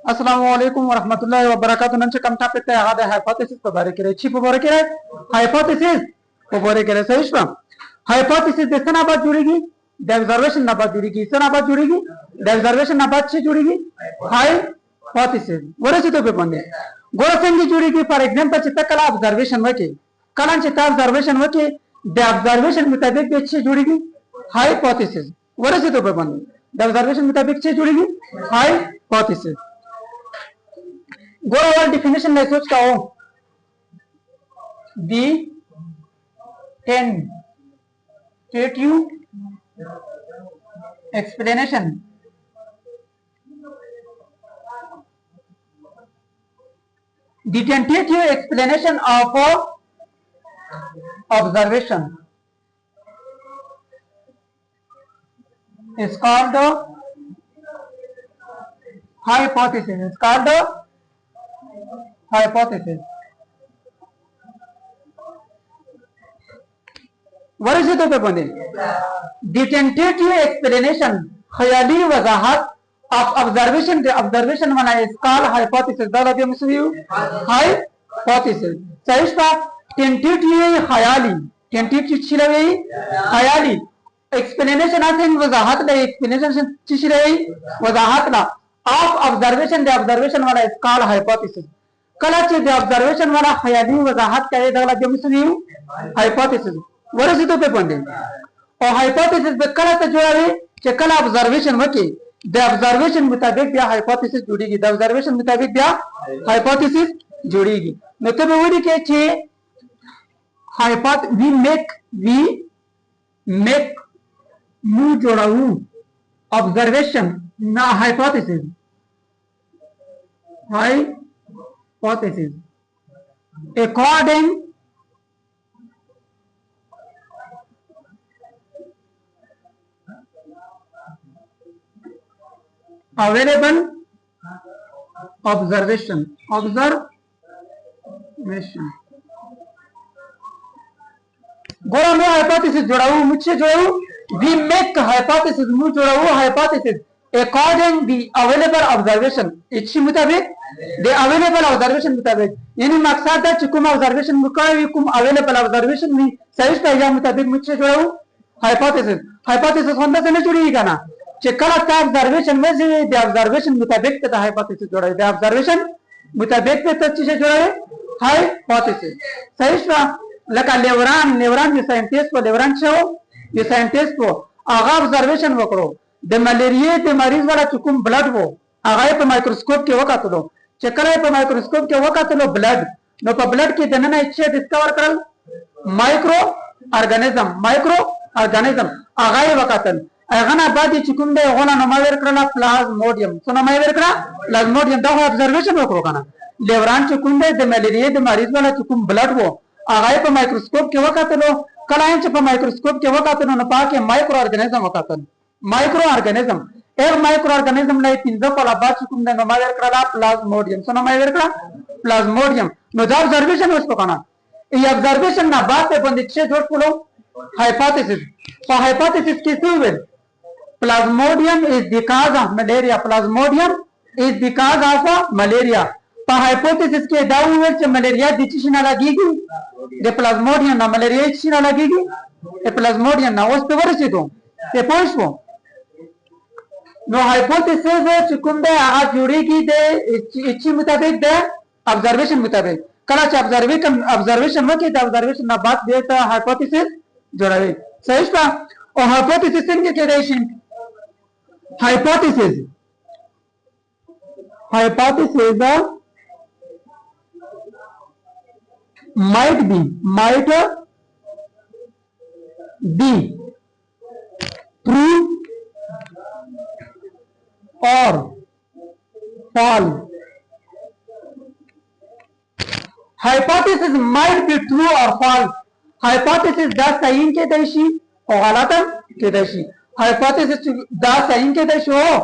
अस्सलाम वालेकुम वरहमतुल्लाहि वबरकातुहू नंचे कम टॉपिक है هذا hypothesis को बारे करे ची बारे करे hypothesis को बारे करे सही है hypothesis de sana बात जुड़ेगी the observation ना बात जुड़ेगी sana बात जुड़ेगी the observation ना बात से जुड़ेगी hypothesis वरे से तो पे बंदे गोरा संगी जुड़ेगी फॉर एग्जांपल चित्ता कला ऑब्जर्वेशन वके कलां चित्ता ऑब्जर्वेशन वके the observation मुताबिक से जुड़ेगी hypothesis वरे से तो पे बंदे the observation मुताबिक से जुड़ेगी hypothesis गोरा वाला डिफिनेशन ले सोच का हो the tentative explanation the tentative explanation of observation is called hypothesis. It's called hypothesis. What is it to be? The tentative explanation Khyali Wajahat of observation. The observation माना is called hypothesis. दाला भी मुझे hypothesis. सही है tentative ख्याली tentative चिला भी ख्याली explanation आते हैं वजाहत ले explanation चिला भी वजाहत ला of observation. The observation वाला is called hypothesis. कला चे the observation वाला ख्याली वजाहत करे दाला भी मुझे hypothesis. वरसी तो पे पंडे और हाइपोथेसिस पे कला तो जोड़ा है कि कला ऑब्जर्वेशन वके द ऑब्जर्वेशन मुताबिक या हाइपोथेसिस जुड़ेगी द ऑब्जर्वेशन मुताबिक या हाइपोथेसिस जुड़ेगी मतलब वो दी के छे वी मेक मु जोड़ाऊ ऑब्जर्वेशन ना हाइपोथेसिस अकॉर्डिंग available observation गोरा में हाइपोथेसिस जोड़ाऊ मुझसे जोड़ाऊ we make hypothesis मु जोड़ाऊ hypothesis according the available observation इच्छी मुताबिक the available observation मुताबिक यानी मकसद है चुकुम observation मुकावी कुम available observation में सही है मुताबिक मुझसे जोड़ाऊ hypothesis होने से नहीं जुड़ेगा ना चेकला का ऑब्जर्वेशन में से द ऑब्जर्वेशन मुताबिक का हाइपोथेसिस जोड़ा है द ऑब्जर्वेशन मुताबिक पे तथ्य से जोड़ा है हाइपोथेसिस सही है लका लेवरान ये साइंटिस्ट को लेवरान छो ये साइंटिस्ट को आगा ऑब्जर्वेशन वकरो द मलेरिया के मरीज वाला चुकुम ब्लड वो आगा पे माइक्रोस्कोप के वका तो चेकला पे माइक्रोस्कोप के वका तो ब्लड नो पे ब्लड के जनना इच्छे डिस्कवर करल माइक्रो ऑर्गेनिज्म आगा ये वकातन अगना बादी चिकुम दे होना नमावेर करला प्लाज्मोडियम सो नमावेर करा प्लाज्मोडियम दा ऑब्जर्वेशन वकरो kana लेवरान चिकुम दे मलेरिया दे मरीज वाला चिकुम ब्लड वो आगाय पे माइक्रोस्कोप के वकात लो कलायन पे माइक्रोस्कोप के वकात नो पा के माइक्रो ऑर्गेनिज्म वकात माइक्रो ऑर्गेनिज्म एक माइक्रो ऑर्गेनिज्म ले पिंजो कोला बा चिकुम दे नमावेर करला प्लाज्मोडियम सो नमावेर करा प्लाज्मोडियम नो दा ऑब्जर्वेशन उसको kana ये ऑब्जर्वेशन ना बात पे बंद छे जोड़ पुलो हाइपोथेसिस सो हाइपोथेसिस की Suvel Plasmodium is the cause of malaria. Plasmodium is the cause of malaria. पर हाइपोथेसिस के दाऊ में से मलेरिया दिची ना लगेगी ये प्लाज्मोडियम ना मलेरिया दिची ना लगेगी ये प्लाज्मोडियम ना उस पे वरसी तो ये पोइसो नो हाइपोथेसिस चिकुम दे आज जुड़ेगी दे इच्छी मुताबिक दे ऑब्जर्वेशन मुताबिक कला च ऑब्जर्वेशन में के ऑब्जर्वेशन ना बात दे तो हाइपोथेसिस जोड़ा है सही है और हाइपोथेसिस के केडेशन hypothesis might be true or false. Hypothesis might be true or false. Hypothesis दा सही के देशी और गलत के देशी हाइपोथेसिस दा सही के देश हो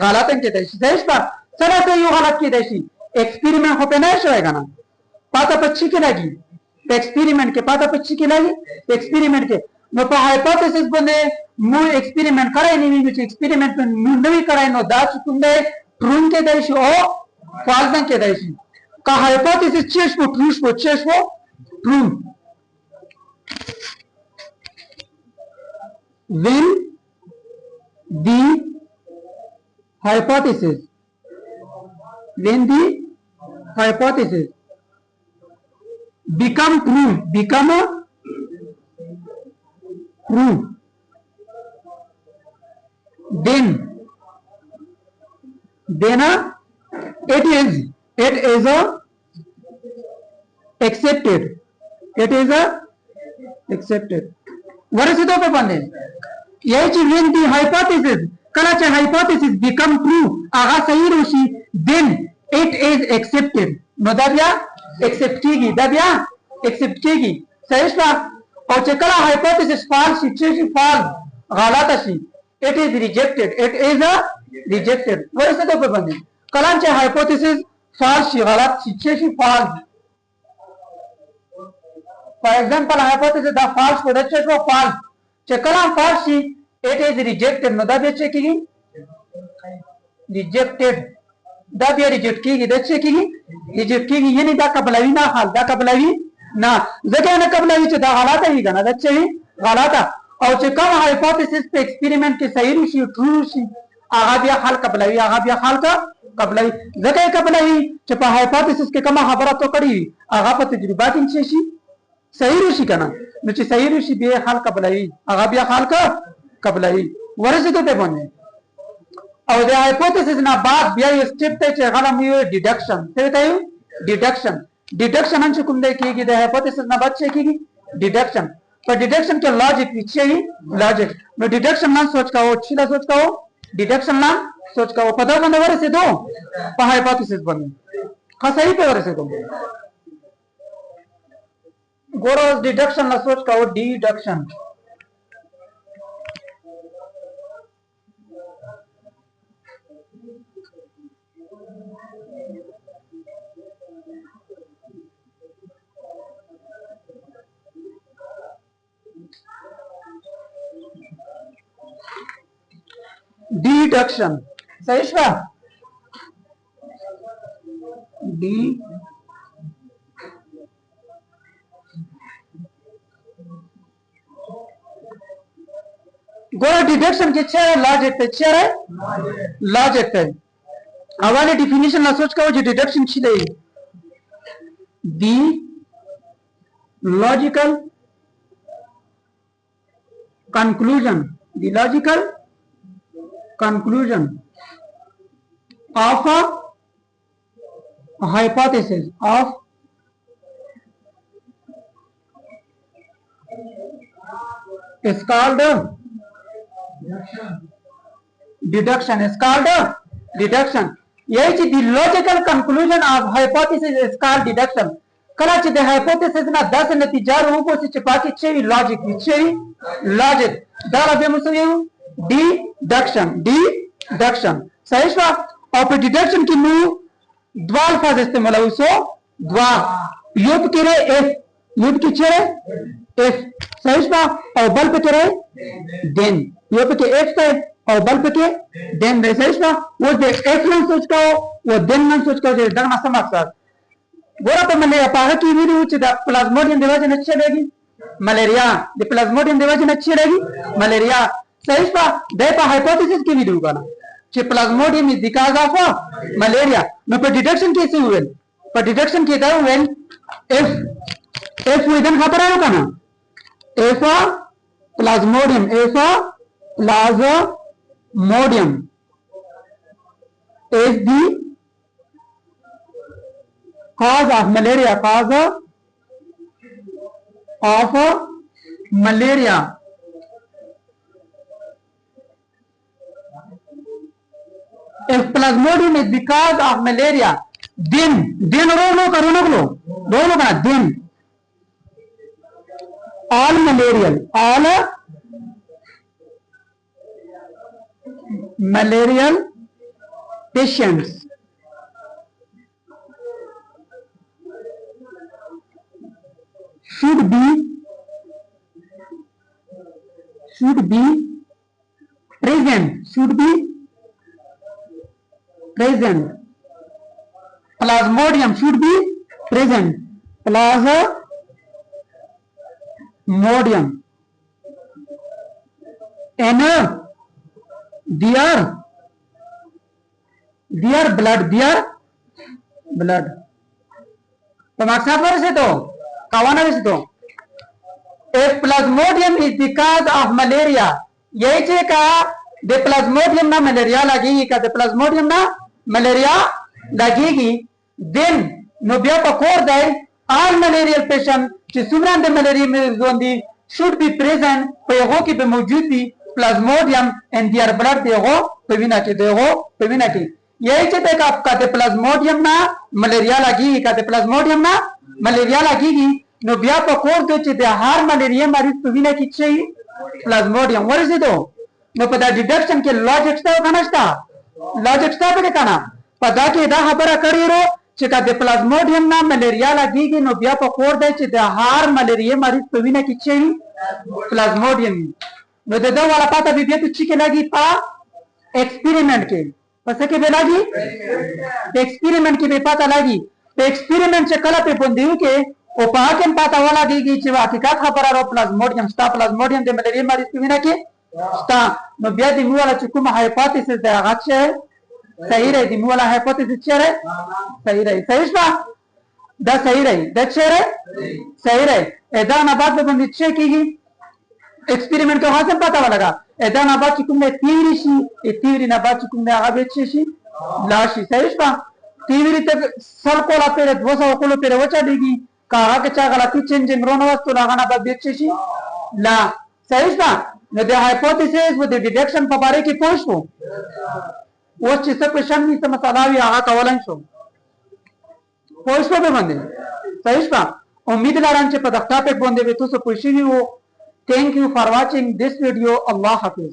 गलत के देश देश पर सदा सही हो गलत के देशी एक्सपेरिमेंट हो पे नहीं होएगा ना पाता पक्षी के लगी एक्सपेरिमेंट के पाता पक्षी के लगी एक्सपेरिमेंट के no pa hypothesis bone mu experiment karai ni mi experiment nu nahi karai no da chukunde prune ke dai sho false dan kedai shi ka hypothesis ce shi true shi ce shi true when the hypothesis become true then it is a accepted वरसिदों पे बंदे यही चीज when the hypothesis कलाचे hypothesis become true आगा सही रोशी then it is accepted नो दबिया accept कीगी सही है और चकला hypothesis false शी false गलत शी it is rejected वरसिदों पे बंदे कलाचे hypothesis false शी गलत शी false for example hypothesis the false production was false चकला false शी it is rejected नो दबिया चेकिगी rejected दबिया रिजेक्ट कीगी यानी दा कबलावी ना हाल दा कबलावी ना जगह ना कबलावी चे दा हालात ही गना दच्चे ही हालात और चे कम हाइपोथेसिस पे एक्सपेरिमेंट के सही रुचि ट्रू रुचि आगा बिया हाल का कबलावी जगह कबलावी चे पे हाइपोथेसिस के कम खबर तो करी आगा पे तजुर्बा किन ची सही रुचि कना नुचे सही रुचि बिया हाल कबलावी आगा बिया हाल का कबलावी वरसे तो पे बने और the hypothesis ना बात बिया ये स्टेप ते चे गलम ये डिडक्शन ते बतायो डिडक्शन अंश कुंदे कीगी the hypothesis ना बात चे कीगी डिडक्शन पर डिडक्शन के लॉजिक विचे ही लॉजिक नो डिडक्शन ना सोच का हो छिला सोच का हो डिडक्शन ना सोच का हो पता बंदे वरे से दो पर hypothesis बने का सही पे वरे से दो गोरोस डिडक्शन ना सोच का हो डिडक्शन डिडक्शन सही है डी गोरा डिडक्शन के छह लॉजिक है हवाले डिफिनेशन ना सोच का जो डिडक्शन छिले दी logical conclusion of a hypothesis is called deduction यही चीज the logical conclusion of hypothesis is called deduction कला चीज hypothesis ना 10 नतीजा रूपों से चिपा के छह लॉजिक दारा बे मुझे डिडक्शन सही है और फिर डिडक्शन की नु द्वा अल्फाज इस्तेमाल हुई सो द्वा युप के रे एफ युप की छे एफ सही है और बल पे के रे देन युप के एफ से और बल पे के देन रे सही है वो जो एफ ना सोच का वो देन ना सोच का जो डंग ना समझ सक गोरा पे मलेरिया पागा की भी रुचि दा प्लाज्मोडियम डिवाजन अच्छी रहेगी मलेरिया द प्लाज्मोडियम डिवाजन अच्छी रहेगी मलेरिया सही है देपा हाइपोथेसिस की भी दूंगा ना कि Plasmodium is the cause of malaria मैं पर डिडक्शन कैसे हुए पर डिडक्शन के दाव व्हेन इफ विदन खबर है ना if Plasmodium is the cause of malaria if plasmodium is the cause of malaria then दोनों का then all malarial patients should be present plasmodium should be present. Plasmodium in their blood. तो मकसद पर से तो कावाना से तो if plasmodium is the cause of malaria, यही चे का the plasmodium ना malaria लगेगी का the plasmodium ना malaria लगेगी then no बिया पकोर दाई all malarial patient चे सुमरान the malaria में जोंदी should be present पेगो की पे मौजूद भी plasmodium and their blood पेगो पेविना की यही चे का आपका the plasmodium ना malaria लगेगी का the plasmodium ना malaria लगेगी no बिया पकोर दो चे the हर malaria मरीज पेविना की चाहिए plasmodium what is it though no pada deduction के logic sta kanasta logic sta पे kana pada के दा खबर करिरो चिका दे plasmodium ना malaria लगेगी no बिया पकोर दे चे हर malaria मरीज पेविना की चाहिए plasmodium no दे दो वाला पता भी तो चिके लगी पा experiment के पता के बेलागी experiment के पता लगी experiment से कला पे बंदियों के o pahaken pata wala gigi chiwa haqqiqat khabararo plasmodium sta plasmodium de malaria maris pimina ke sta no bia di muala chukuma hypothesis de agache sahi rahi di muala hypothesis chere sahi rahi sahi spa da sahi rahi da chere sahi rahi eda na baat mein bandi che kigi experiment ko hasan pata wala ga eda na baat chukumne theory shi e theory na baat chukumne agabe che shi lashi sahi spa theory tak sal kola pere 200 kolo pere wacha digi कहा के चा गलती changing रोना वस्तु लगाना बच्चे ला सही सा न the hypothesis with the deduction पबारे की पोस्ट हो वो चीज से क्वेश्चन नहीं समझ आला भी आगा कवलन शो पोस्ट पे बंदे सही सा उम्मीद लारांचे पदकता पे बंदे वे तो सो क्वेश्चन ही वो thank you for watching this video Allah Hafiz